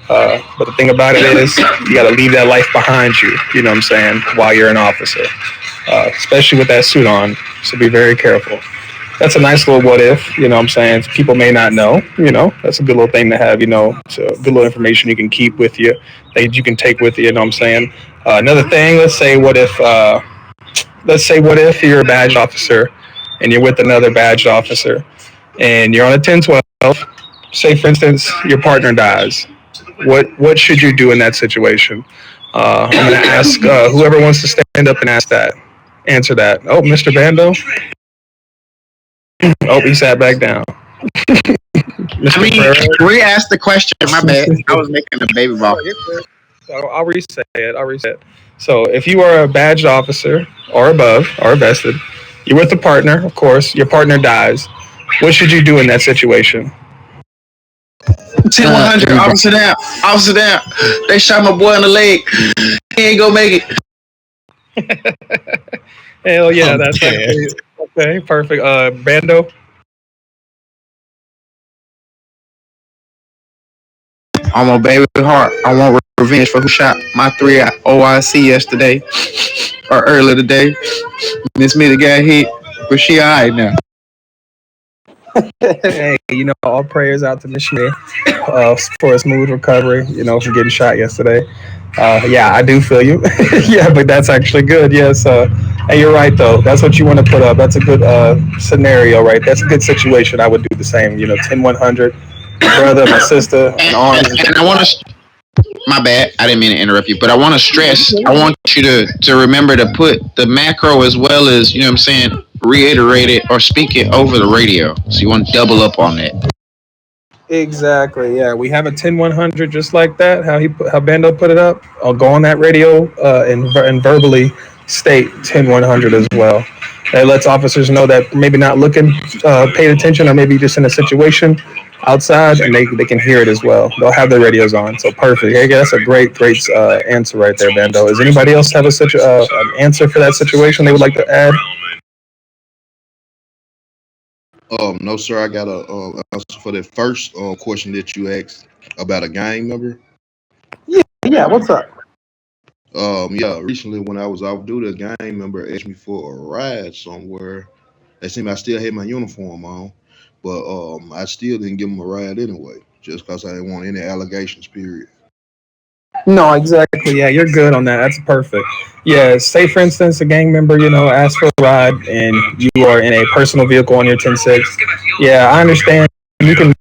But the thing about it is, you got to leave that life behind you. You know what I'm saying? While you're an officer, especially with that suit on. So be very careful. That's a nice little what if. You know what I'm saying? People may not know. You know, that's a good little thing to have. You know, it's a good little information you can keep with you that you can take with you. You know what I'm saying? Another thing. Let's say what if you're a badge officer and you're with another badged officer and you're on a 1012. Say, for instance, your partner dies. What should you do in that situation? I'm going to ask whoever wants to stand up and answer that. Oh, Mr. Bando. Oh, he sat back down. I mean, re-ask the question. My bad. I was making a baby ball. So I'll reset it. So if you are a badged officer or above or vested, you're with a partner, of course, your partner dies. What should you do in that situation? 10-100, officer down. Officer down. They shot my boy in the leg. He ain't gonna make it. Hell yeah, that's it. Okay, perfect. Bando? I'm a baby heart. I want revenge for who shot my 3 OIC yesterday or earlier today. Miss Mitty got hit, but she alright now. Hey, you know, all prayers out to Miss Mitty for a smooth recovery, you know, from getting shot yesterday. Yeah, I do feel you. Yeah, but that's actually good. Yes. Hey, you're right, though. That's what you want to put up. That's a good scenario, right? That's a good situation. I would do the same. You know, 10-100, brother, my sister, and I want to. My bad. I didn't mean to interrupt you, but I want to stress. I want you to remember to put the macro as well as, you know what I'm saying, reiterate it or speak it over the radio. So you want to double up on that. Exactly. Yeah, we have a 10-100 just like that. How Bando put it up. I'll go on that radio and verbally state 10-100 as well. That lets officers know that maybe not looking, paid attention, or maybe just in a situation outside, and they can hear it as well. They'll have their radios on. So perfect. Hey, that's a great answer right there, Bando. Does anybody else have an answer for that situation they would like to add? No, sir. I got a answer for that first question that you asked about a gang member. Yeah. What's up? Yeah. Recently, when I was off duty, a gang member asked me for a ride somewhere. They seemed I still had my uniform on, but I still didn't give him a ride anyway, just because I didn't want any allegations. Period. No, exactly. Yeah, you're good on that. That's perfect. Yeah, say for instance, a gang member, you know, asks for a ride and you are in a personal vehicle on your 10-6. Yeah, I understand. You can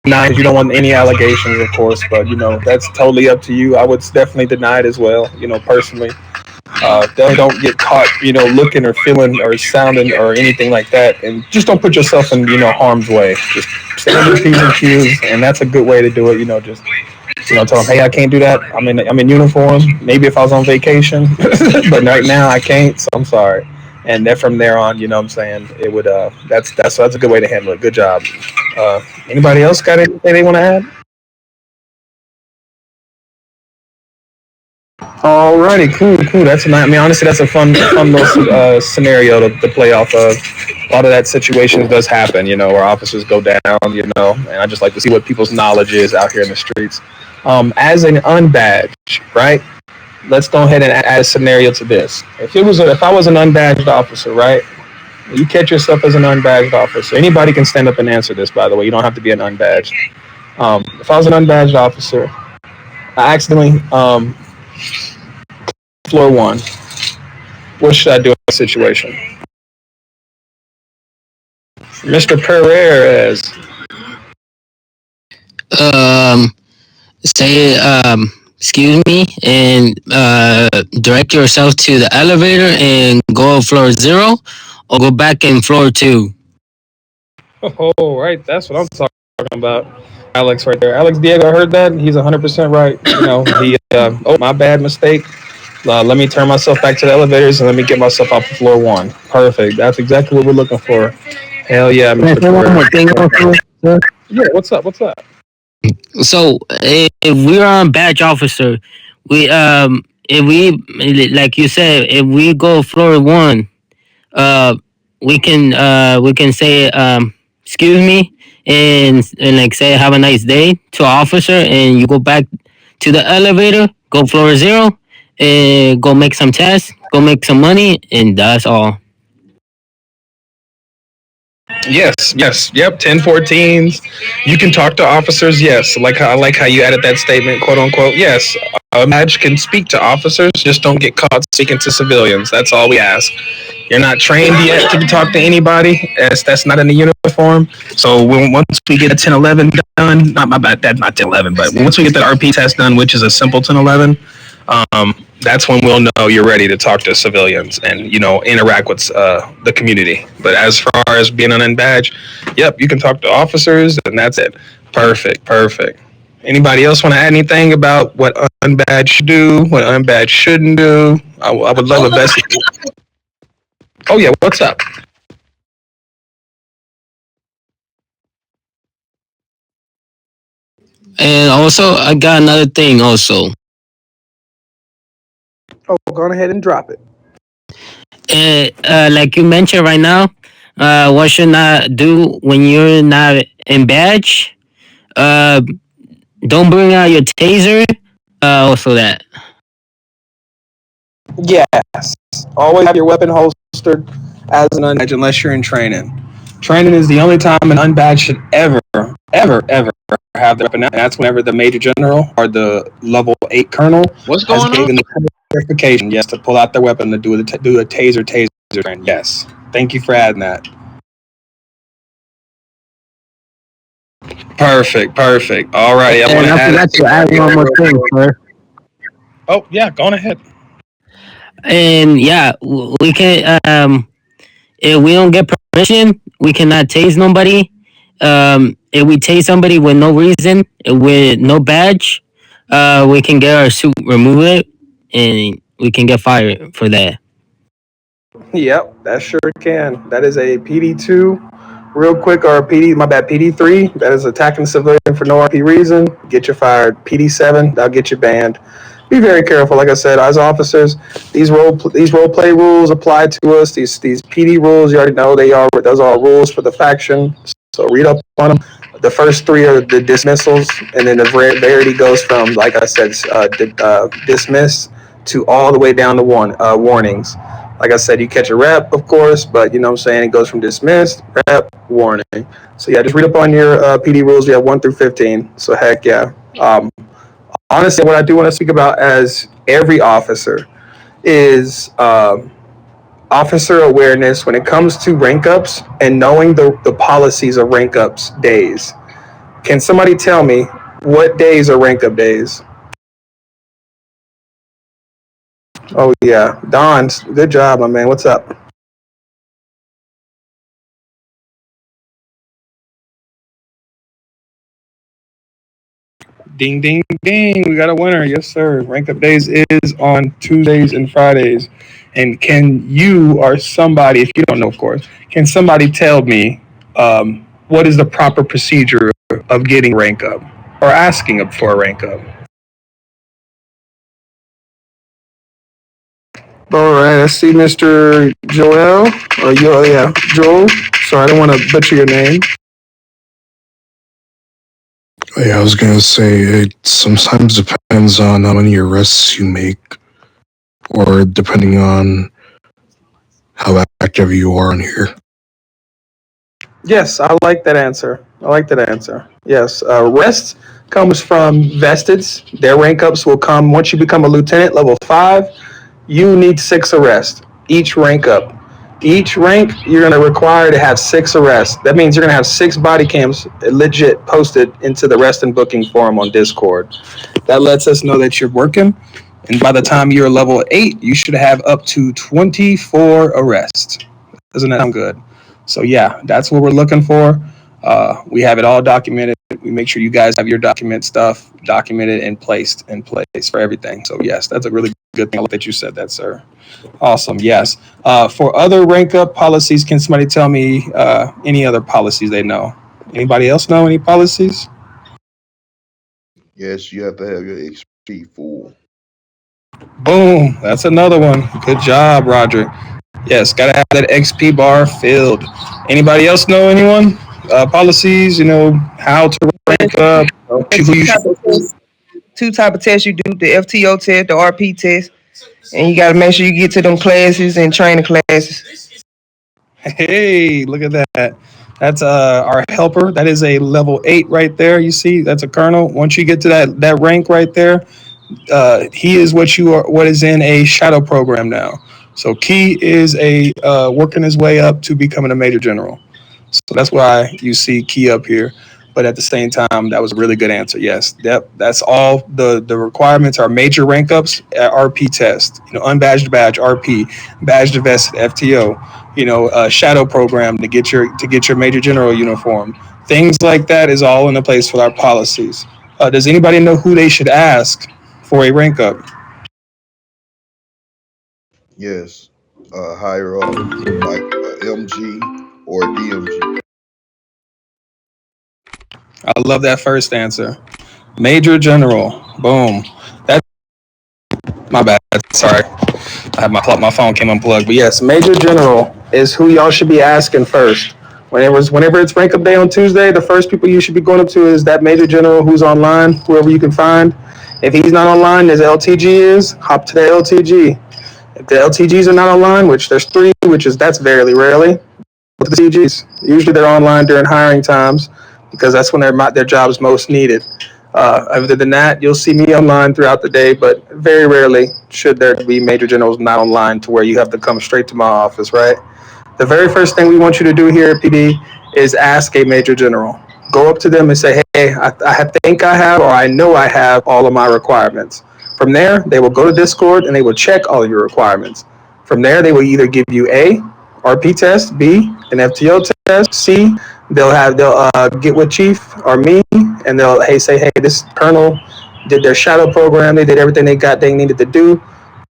deny it. You don't want any allegations, of course, but you know that's totally up to you. I would definitely deny it as well. You know, personally, don't get caught, you know, looking or feeling or sounding or anything like that, and just don't put yourself in, you know, harm's way. Just stand your P's and Q's, and that's a good way to do it. You know, just tell them, hey, I can't do that. I'm in uniform. Maybe if I was on vacation, but right now I can't. So I'm sorry. And then from there on, you know what I'm saying, it would that's a good way to handle it. Good job. Anybody else got anything they want to add? Alrighty, cool. That's honestly, that's a fun little scenario to play off of. A lot of that situation does happen, you know, where officers go down, you know, and I just like to see what people's knowledge is out here in the streets. As an unbadged, right? Let's go ahead and add a scenario to this. If I was an unbadged officer, right? You catch yourself as an unbadged officer. Anybody can stand up and answer this, by the way. You don't have to be an unbadged. If I was an unbadged officer, I accidentally floor 1. What should I do in this situation? Mr. Perez. Say excuse me and direct yourself to the elevator and go floor 0 or go back in floor 2. Oh, right. That's what I'm talking about. Alex right there. Alex Diego heard that. He's 100% right. You know, my bad mistake. Let me turn myself back to the elevators and let me get myself off of floor 1. Perfect. That's exactly what we're looking for. Hell yeah, Mr. One more thing. Yeah, what's up? So if we're on badge officer, if we like you said, if we go floor 1, we can say excuse me and like say have a nice day to officer, and you go back to the elevator, go floor 0, go make some tests, go make some money, and that's all. Yes, yes, yep. 1014s. You can talk to officers. Yes, I like how you added that statement, quote unquote. Yes, a badge can speak to officers. Just don't get caught speaking to civilians. That's all we ask. You're not trained yet to talk to anybody. That's not in the uniform. So once we get a 1011 done, not my bad, that's not 1011, but once we get that RP test done, which is a simple 1011, that's when we'll know you're ready to talk to civilians and interact with the community. But as far as being an unbadge, yep, you can talk to officers and that's it. Perfect, perfect. Anybody else want to add anything about what unbadge should do, what unbadge shouldn't do? I would love a best. Oh yeah, what's up? And also, I got another thing also. Oh, go ahead and drop it. Like you mentioned right now, what should not do when you're not in badge? Uh, don't bring out your taser. Also that. Yes. Always have your weapon holstered as an unbadge unless you're in training. Training is the only time an unbadge should ever have their weapon out. And that's whenever the major general or the level 8 colonel What's has going on? given the verification, yes, to pull out their weapon to do a taser training. Yes. Thank you for adding that. Perfect, perfect. All right. I want And to I forgot to add one more thing, sir. Oh, yeah, go on ahead. And yeah, we can. If we don't get permission, we cannot tase nobody. If we tase somebody with no reason, with no badge, we can get our suit removed, and we can get fired for that. Yep, that sure can. That is a PD2, real quick, or a PD3. That is attacking civilian for no RP reason. Get you fired. PD7, that'll get you banned. Be very careful. Like I said, as officers, these role play rules apply to us. These PD rules, you already know those are all rules for the faction. So read up on them. The first 3 are the dismissals, and then the variety goes from, like I said, dismiss to all the way down to warnings. Like I said, you catch a rep, of course, but you know what I'm saying? It goes from dismissed, rep, warning. So yeah, just read up on your PD rules. You have 1 through 15. So heck yeah. Honestly, what I do want to speak about as every officer is officer awareness when it comes to rank ups and knowing the policies of rank ups days. Can somebody tell me what days are rank up days? Oh yeah, Don, good job, my man. What's up? Ding, ding, ding. We got a winner. Yes, sir. Rank up days is on Tuesdays and Fridays. And can you or somebody, if you don't know, of course, can somebody tell me what is the proper procedure of getting rank up or asking for a rank up? All right. I see Mr. Joel. Yeah, Joel. Sorry, I don't want to butcher your name. Yeah, I was gonna say it sometimes depends on how many arrests you make, or depending on how active you are in here. Yes, I like that answer. Yes, rest comes from vesteds. Their rank ups will come once you become a lieutenant, level 5. You need 6 arrests each rank up. Each rank, you're going to require to have 6 arrests. That means you're going to have 6 body cams legit posted into the rest and booking forum on Discord. That lets us know that you're working. And by the time you're level 8, you should have up to 24 arrests. Doesn't that sound good? So yeah, that's what we're looking for. We have it all documented. We make sure you guys have your document stuff documented and placed in place for everything. So yes, that's a really good thing. I like that you said that, sir. Awesome. Yes. For other rank up policies, can somebody tell me any other policies they know? Anybody else know any policies? Yes, you have to have your XP full. Boom. That's another one. Good job, Roger. Yes, gotta have that XP bar filled. Anybody else know anyone? Policies, how to rank up, who you should. two type of tests you do: the FTO test, the RP test, and you got to make sure you get to them classes and training classes. Hey, look at that. That's our helper. That is a level 8 right there. You see, that's a colonel. Once you get to that rank right there, he is what is in a shadow program now. So Key is a working his way up to becoming a major general. So that's why you see Key up here. But at the same time, that was a really good answer. Yes, that's all. The requirements are major rank ups at RP test. Unbadged badge RP, badged vested FTO. Shadow program to get your major general uniform. Things like that is all in the place for our policies. Does anybody know who they should ask for a rank up? Yes, higher up, like MG or DMG. I love that first answer. Major general. Boom. That's my bad. Sorry. I had my phone came unplugged. But yes, Major General is who y'all should be asking first. Whenever it's rank up day on Tuesday, the first people you should be going up to is that Major General who's online, whoever you can find. If he's not online, as LTG is, hop to the LTG. If the LTGs are not online, which there's 3, that's very rarely, but the TGs usually they're online during hiring times because that's when their job is most needed. Other than that, you'll see me online throughout the day, but very rarely should there be major generals not online to where you have to come straight to my office, right? The very first thing we want you to do here at PD is ask a major general. Go up to them and say, hey, I think I have or I know I have all of my requirements. From there, they will go to Discord and they will check all of your requirements. From there, they will either give you A, RP test, B, an FTO test, C, they'll get with chief or me and they'll say, hey, this colonel did their shadow program, they did everything they needed to do.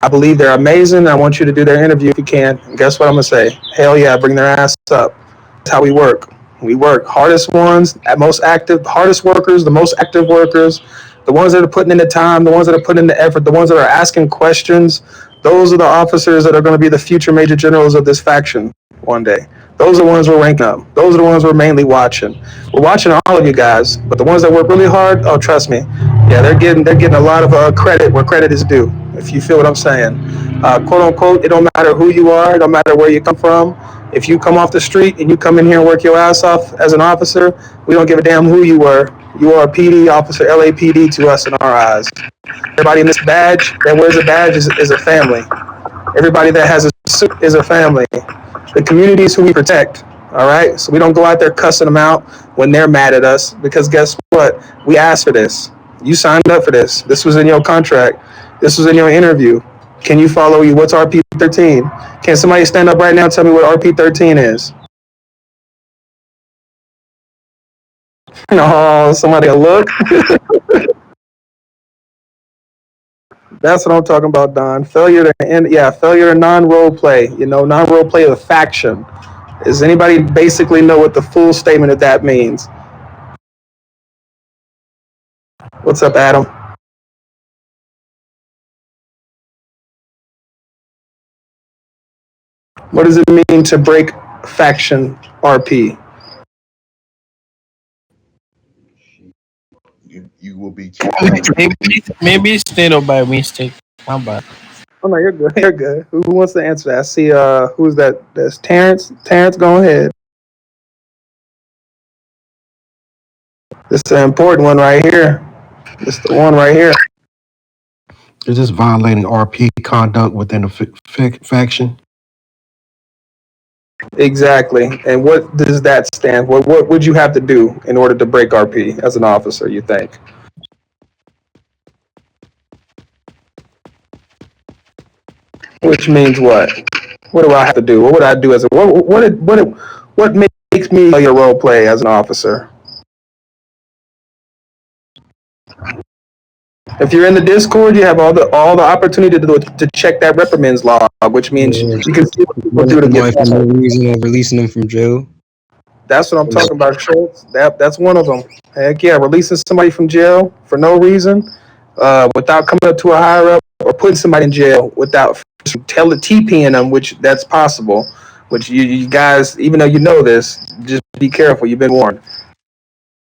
I believe they're amazing. I want you to do their interview if you can. And guess what I'm gonna say? Hell yeah, bring their ass up. That's how we work. We work hardest ones, most active, hardest workers, the most active workers, the ones that are putting in the time, the ones that are putting in the effort, the ones that are asking questions. Those are the officers that are going to be the future major generals of this faction one day. Those are the ones we're ranking up. Those are the ones we're mainly watching. We're watching all of you guys, but the ones that work really hard, oh, trust me, yeah, they're getting a lot of credit where credit is due. If you feel what I'm saying, quote unquote, it don't matter who you are, it don't matter where you come from. If you come off the street and you come in here and work your ass off as an officer, we don't give a damn who you were. You are a PD officer, LAPD to us in our eyes. Everybody in this badge that wears a badge is a family. Everybody that has a suit is a family. The community is who we protect. All right, so we don't go out there cussing them out when they're mad at us because guess what? We asked for this. You signed up for this. This was in your contract. This was in your interview. Can you follow you? What's RP13? Can somebody stand up right now and tell me what RP13 is? No, somebody will look. That's what I'm talking about, Don. Failure to non-role play. Non-role play of the faction. Does anybody basically know what the full statement of that means? What's up, Adam? What does it mean to break faction RP? You will be Maybe it's stated by mistake. My bad. Oh no, you're good. You're good. Who wants to answer that? I see. Who's that? That's Terrence. Terrence, go ahead. This is an important one right here. This is the one right here. Is this violating RP conduct within the faction? Exactly. And what does that stand? What would you have to do in order to break RP as an officer? You think? Which means what? What do I have to do? What would I do as a what makes me a role play as an officer? If you're in the Discord, you have all the opportunity to check that reprimands log, which means you can see what people do to get for no reason or releasing them from jail. That's what I'm talking about, Schultz. That's one of them. Heck yeah, releasing somebody from jail for no reason, without coming up to a higher up, or putting somebody in jail without TPing them, which that's possible. Which you guys, even though you know this, just be careful. You've been warned.